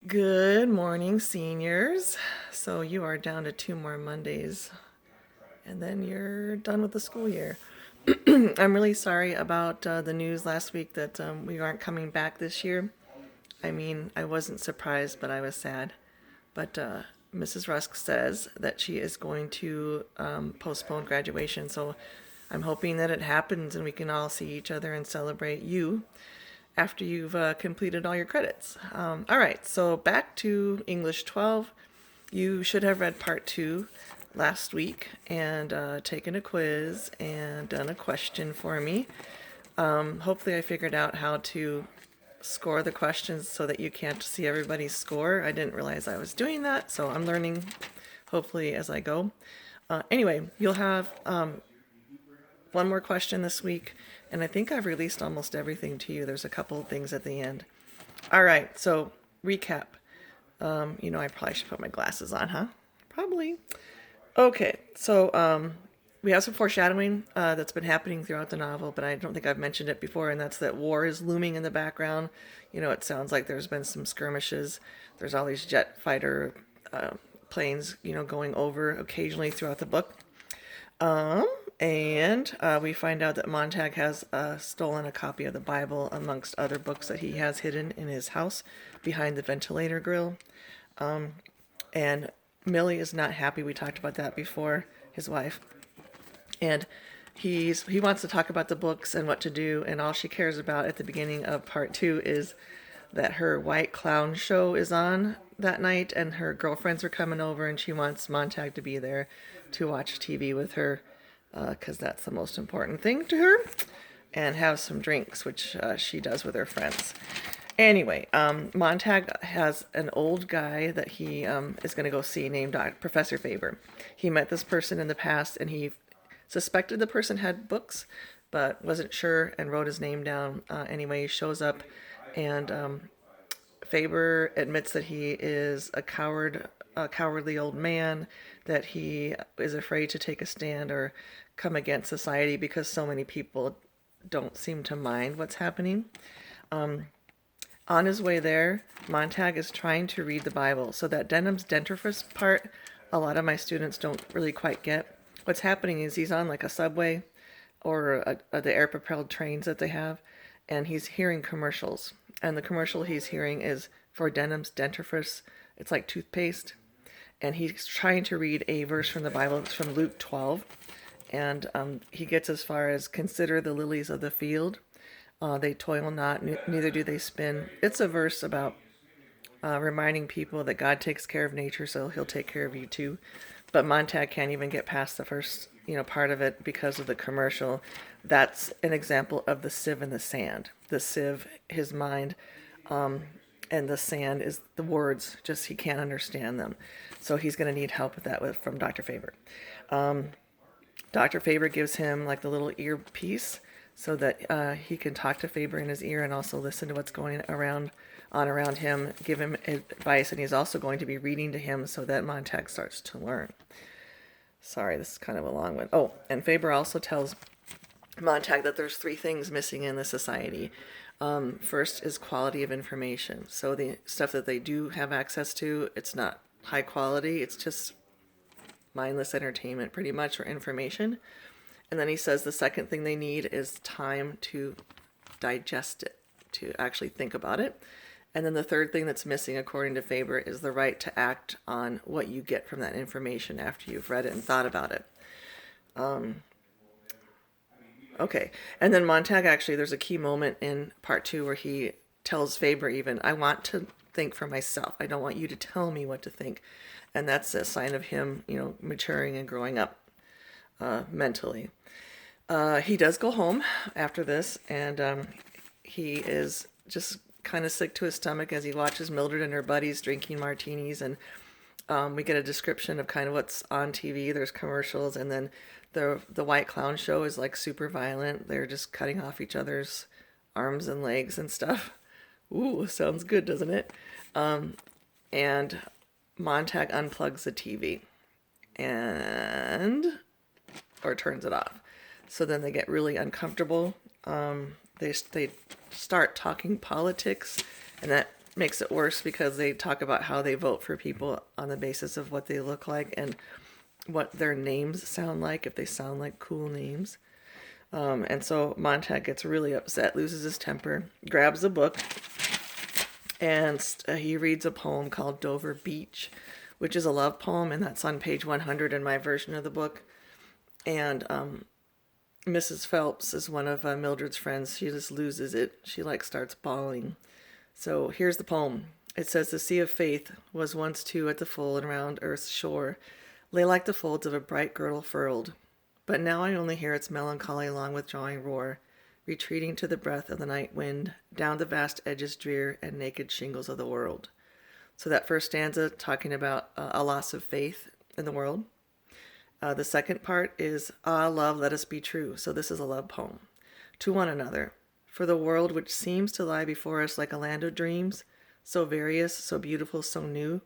Good morning, seniors. So you are down to 2 more Mondays, and then you're done with the school year. I'm really sorry about the news last week that we aren't coming back this year. I mean, I wasn't surprised, but I was sad. But Mrs. Rusk says that she is going to postpone graduation, so I'm hoping that it happens and we can all see each other and celebrate you after you've completed all your credits. All right, so back to English 12. You should have read part 2 last week and taken a quiz and done a question for me. Hopefully, I figured out how to score the questions so that you can't see everybody's score. I didn't realize I was doing that, so I'm learning hopefully as I go. Anyway, you'll have one more question this week, and I think I've released almost everything to you. There's a couple of things at the end. All right, so recap. I probably should put my glasses on, huh? Probably. Okay, so we have some foreshadowing that's been happening throughout the novel, but I don't think I've mentioned it before, and that's that war is looming in the background. It sounds like there's been some skirmishes. There's all these jet fighter planes, going over occasionally throughout the book. And we find out that Montag has stolen a copy of the Bible amongst other books that he has hidden in his house behind the ventilator grill. And Millie is not happy. We talked about that before, his wife. And he wants to talk about the books and what to do, and all she cares about at the beginning of part 2 is that her white clown show is on that night and her girlfriends are coming over and she wants Montag to be there to watch TV with her because that's the most important thing to her, and have some drinks, which she does with her friends. Anyway, Montag has an old guy that he is going to go see named Professor Faber. He met this person in the past and he suspected the person had books but wasn't sure and wrote his name down. Anyway, he shows up and Faber admits that he is a cowardly old man, that he is afraid to take a stand or come against society because so many people don't seem to mind what's happening. On his way there, Montag is trying to read the Bible. So that Denham's dentifrice part, a lot of my students don't really quite get. What's happening is he's on like a subway or the air-propelled trains that they have, and he's hearing commercials. And the commercial he's hearing is for Denham's dentifrice. It's like toothpaste. And he's trying to read a verse from the Bible. It's from Luke 12. And he gets as far as, consider the lilies of the field. They toil not, neither do they spin. It's a verse about reminding people that God takes care of nature, so he'll take care of you too. But Montag can't even get past the first, part of it because of the commercial. That's an example of the sieve and the sand. The sieve, his mind, and the sand is the words. Just he can't understand them, so he's going to need help with that from Dr. Faber. Dr. Faber gives him like the little earpiece so that he can talk to Faber in his ear and also listen to what's going around him, give him advice, and he's also going to be reading to him so that Montag starts to learn. Sorry, this is kind of a long one. Oh, and Faber also tells Montag that there's 3 things missing in the society. First is quality of information. So the stuff that they do have access to, it's not high quality. It's just mindless entertainment, pretty much, or information. And then he says the second thing they need is time to digest it, to actually think about it. And then the third thing that's missing, according to Faber, is the right to act on what you get from that information after you've read it and thought about it. Okay. And then Montag, actually, there's a key moment in part 2 where he tells Faber even, I want to think for myself. I don't want you to tell me what to think. And that's a sign of him, maturing and growing up mentally. He does go home after this, and he is just kind of sick to his stomach as he watches Mildred and her buddies drinking martinis, and we get a description of kind of what's on TV. There's commercials, and then the White Clown show is like super violent. They're just cutting off each other's arms and legs and stuff. Ooh, sounds good, doesn't it? And Montag unplugs the TV or turns it off. So then they get really uncomfortable. They start talking politics, and that makes it worse because they talk about how they vote for people on the basis of what they look like and what their names sound like, if they sound like cool names. And so Montag gets really upset, loses his temper, grabs the book, and he reads a poem called Dover Beach, which is a love poem, and that's on page 100 in my version of the book. And Mrs. Phelps is one of Mildred's friends. She just loses it. She starts bawling. So here's the poem. It says, "The sea of faith was once too at the full, and round earth's shore lay like the folds of a bright girdle furled. But now I only hear its melancholy long withdrawing roar, retreating to the breath of the night wind, down the vast edges drear and naked shingles of the world." So that first stanza talking about a loss of faith in the world. The second part is, "Ah, love, let us be true." So this is a love poem. "To one another. For the world which seems to lie before us like a land of dreams, so various, so beautiful, so new,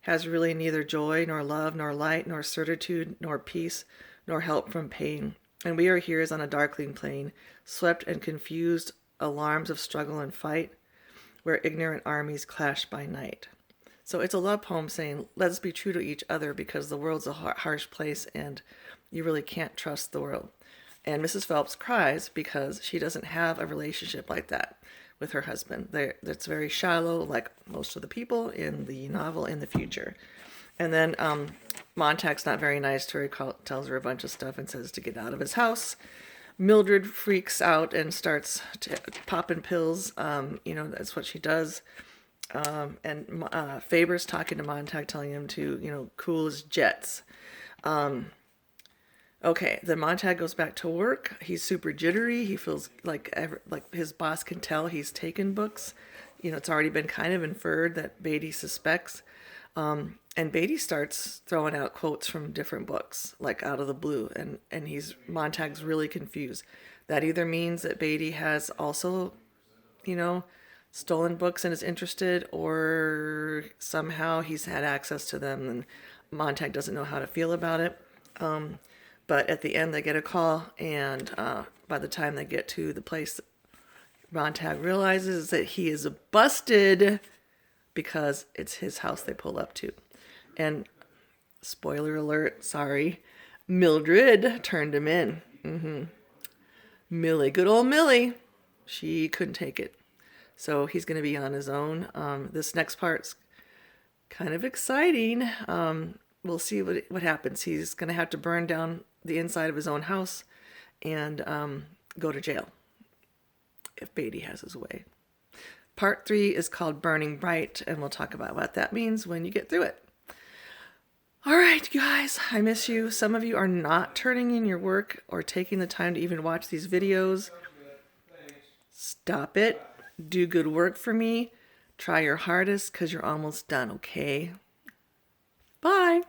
has really neither joy, nor love, nor light, nor certitude, nor peace, nor help from pain. And we are here as on a darkling plain, swept and confused alarms of struggle and fight, where ignorant armies clash by night." So it's a love poem saying, let us be true to each other because the world's a harsh place and you really can't trust the world. And Mrs. Phelps cries because she doesn't have a relationship like that with her husband. That's very shallow, like most of the people in the novel in the future. And then Montag's not very nice to her. He tells her a bunch of stuff and says to get out of his house. Mildred freaks out and starts popping pills. That's what she does. And Faber's talking to Montag, telling him to, cool his jets. Okay, then Montag goes back to work. He's super jittery. He feels like his boss can tell he's taken books. It's already been kind of inferred that Beatty suspects. And Beatty starts throwing out quotes from different books, like out of the blue. And Montag's really confused. That either means that Beatty has also, stolen books and is interested, or somehow he's had access to them and Montag doesn't know how to feel about it. But at the end they get a call, and by the time they get to the place, Montag realizes that he is busted because it's his house they pull up to. And spoiler alert, sorry, Mildred turned him in. Millie, good old Millie, she couldn't take it. So he's going to be on his own. This next part's kind of exciting. We'll see what happens. He's going to have to burn down the inside of his own house and go to jail if Beatty has his way. Part 3 is called Burning Bright, and we'll talk about what that means when you get through it. All right, guys, I miss you. Some of you are not turning in your work or taking the time to even watch these videos. Stop it. Do good work for me. Try your hardest because you're almost done, okay? Bye.